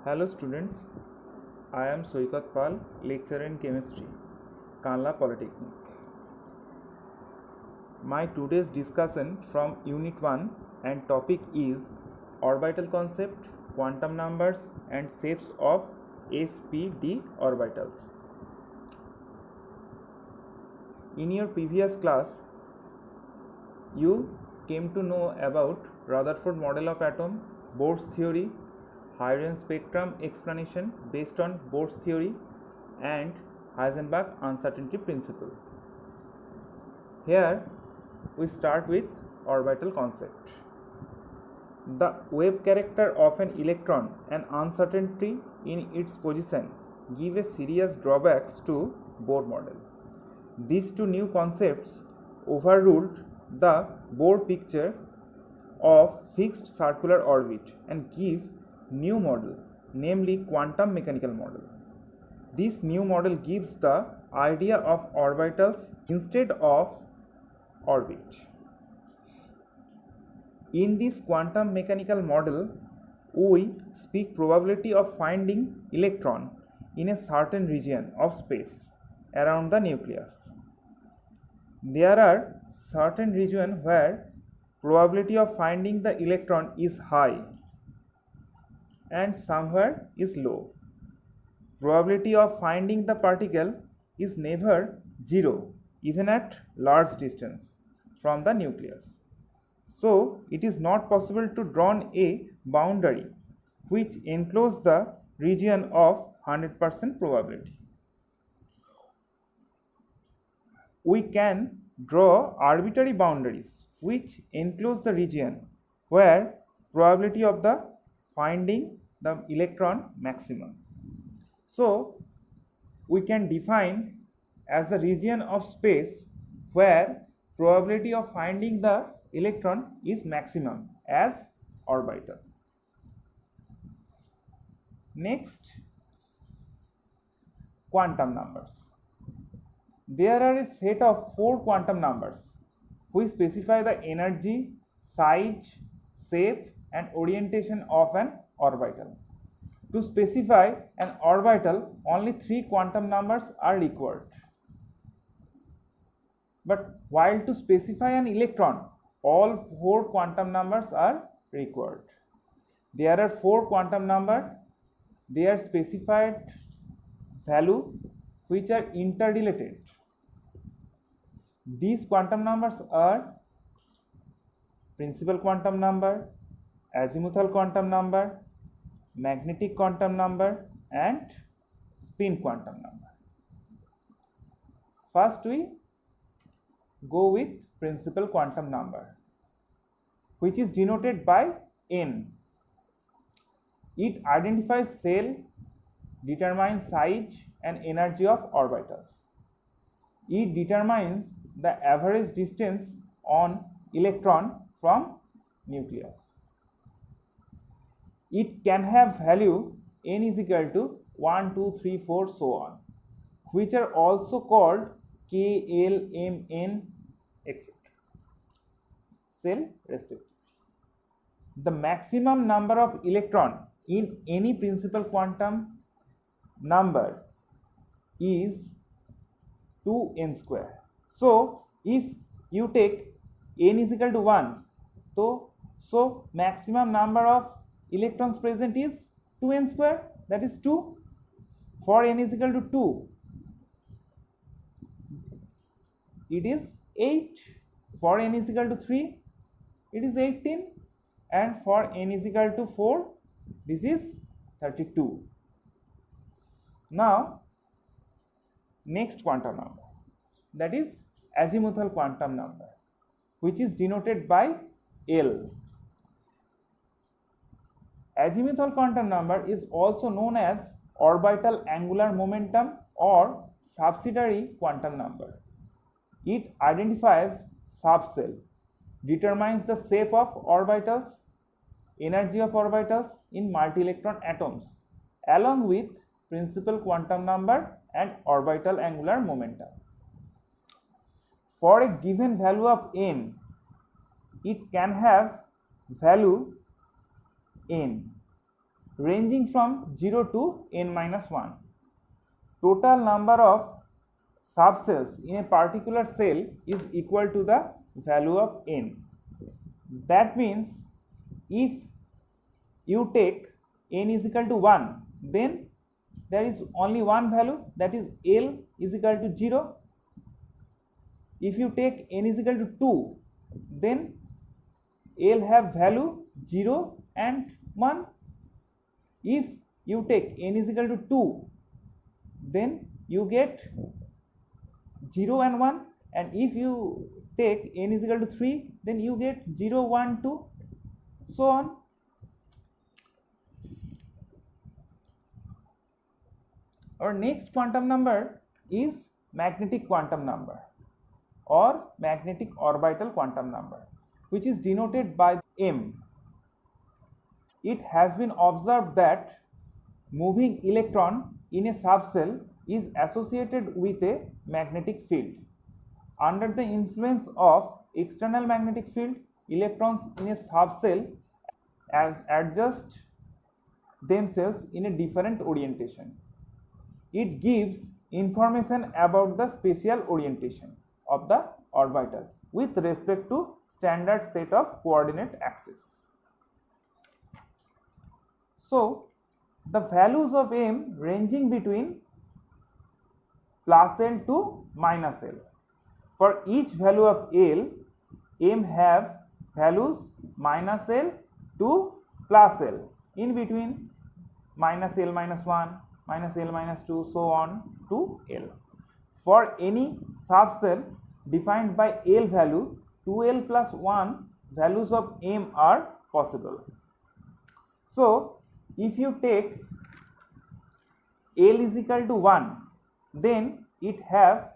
Hello students, I am Soikat Pal, lecturer in chemistry, Kanla Polytechnic. My today's discussion from Unit 1 and topic is orbital concept, quantum numbers and shapes of s,p,d orbitals. In your previous class, you came to know about Rutherford model of atom, Bohr's theory, hydrogen spectrum explanation based on Bohr's theory and Heisenberg uncertainty principle. Here we start with orbital concept. The wave character of an electron and uncertainty in its position give a serious drawbacks to Bohr model. These two new concepts overruled the Bohr picture of fixed circular orbit and give new model, namely quantum mechanical model. This new model gives the idea of orbitals instead of orbit. In this quantum mechanical model, we speak probability of finding electron in a certain region of space around the nucleus. There are certain regions where probability of finding the electron is high and somewhere is low. Probability of finding the particle is never zero, even at large distance from the nucleus. So it is not possible to draw a boundary which encloses the region of 100% probability. We can draw arbitrary boundaries which enclose the region where probability of the finding the electron maximum. So we can define as the region of space where probability of finding the electron is maximum as orbital. Next, quantum numbers. There are a set of 4 quantum numbers which specify the energy, size, shape and orientation of an orbital. To specify an orbital, only 3 quantum numbers are required. But while to specify an electron, all 4 quantum numbers are required. There are 4 quantum numbers, their specified value which are interrelated. These quantum numbers are principal quantum number, azimuthal quantum number, magnetic quantum number and spin quantum number. First we go with principal quantum number, which is denoted by n. It identifies cell, determines size and energy of orbitals. It determines the average distance on electron from nucleus. It can have value n is equal to 1, 2, 3, 4 so on, which are also called K, L, M, N, etc. Cell respectively. The maximum number of electron in any principal quantum number is 2n square. So if you take n is equal to 1, so maximum number of electrons present is 2n square, that is 2. For n is equal to 2, it is 8. For n is equal to 3, it is 18. And for n is equal to 4, this is 32. Now, next quantum number, that is azimuthal quantum number, which is denoted by L. Azimuthal quantum number is also known as orbital angular momentum or subsidiary quantum number. It identifies subcell, determines the shape of orbitals, energy of orbitals in multi-electron atoms, along with principal quantum number and orbital angular momentum. For a given value of n, it can have value n ranging from 0 to n minus 1. Total number of subcells in a particular cell is equal to the value of n. That means if you take n is equal to 1, then there is only one value, that is L is equal to 0. If you take n is equal to 2, then L have value 0 and 1. If you take n is equal to 2, then you get 0 and 1, and if you take n is equal to 3, then you get 0, 1, 2, so on. Our next quantum number is magnetic quantum number or magnetic orbital quantum number, which is denoted by m. It has been observed that moving electron in a subcell is associated with a magnetic field. Under the influence of external magnetic field, electrons in a subcell adjust themselves in a different orientation. It gives information about the spatial orientation of the orbital with respect to standard set of coordinate axes. So, the values of m ranging between plus L to minus L. For each value of L, m have values minus L to plus L, in between minus L minus 1, minus L minus 2, so on to L. For any subcell defined by L value, 2L plus 1 values of m are possible. So, if you take L is equal to 1, then it have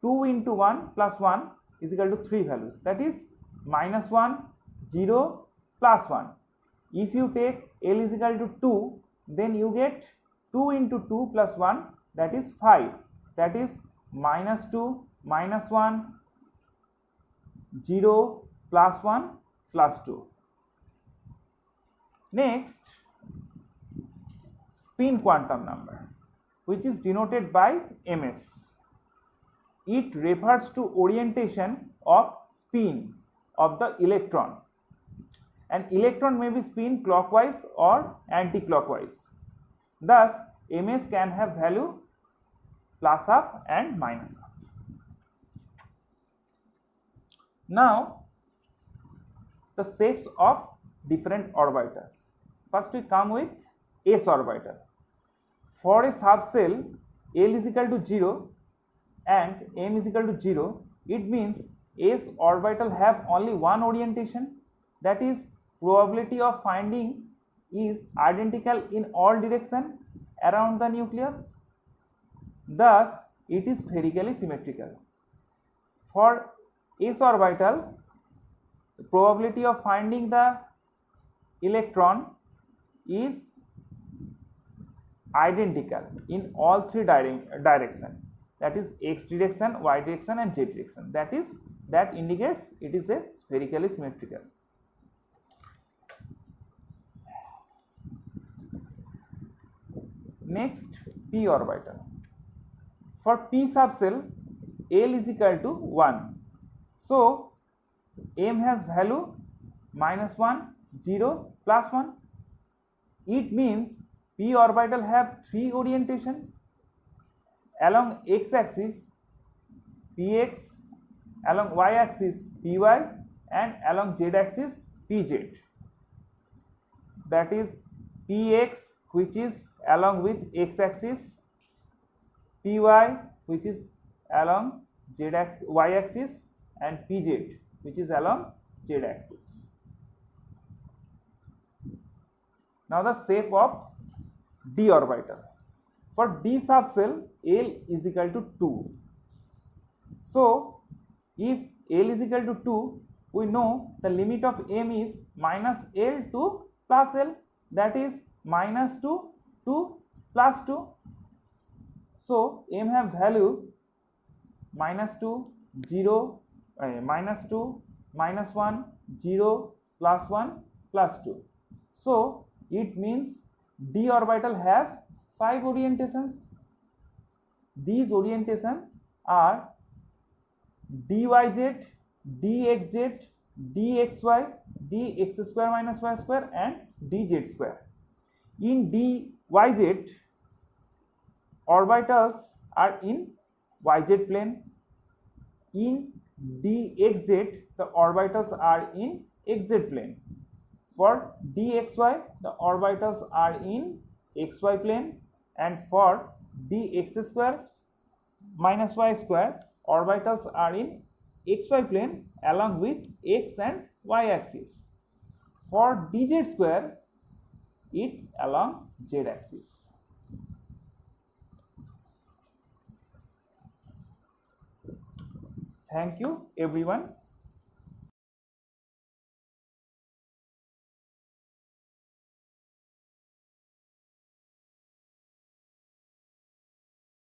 2 into 1 plus 1 is equal to 3 values, that is minus 1, 0, plus 1. If you take L is equal to 2, then you get 2 into 2 plus 1, that is 5, that is minus 2, minus 1, 0, plus 1, plus 2. Next, spin quantum number, which is denoted by ms. It refers to orientation of spin of the electron. An electron may be spin clockwise or anti-clockwise. Thus, ms can have value plus up and minus up. Now, the shapes of different orbitals. First, we come with s orbital. For a subcell, L is equal to 0 and m is equal to 0, it means s orbital have only one orientation, that is probability of finding is identical in all direction around the nucleus. Thus, it is spherically symmetrical. For s orbital, the probability of finding the electron is identical in all three directions, that is x direction, y direction and z direction. That indicates it is a spherically symmetrical. Next, p orbital. For p subcell, L is equal to 1. So, m has value minus 1, 0, plus 1. It means p orbital have three orientation. Along x axis px, along y axis py and along z axis pz. That is px, which is along with x axis, py, which is along y axis, and pz, which is along z axis. Now the shape of d orbital. For d subcell, L is equal to 2. So, if L is equal to 2, we know the limit of m is minus L to plus L, that is minus 2 to plus 2. So, m have value minus 2, 0, minus 2, minus 1, 0, plus 1, plus 2. So, it means d orbital have 5 orientations. These orientations are dyz, dxz, dxy, dx square minus y square and dz square. In dyz, orbitals are in yz plane. In dxz, the orbitals are in xz plane. For dxy, the orbitals are in xy plane, and for dx square minus y square, orbitals are in xy plane along with x and y axis. For dz square, it along z axis. Thank you everyone.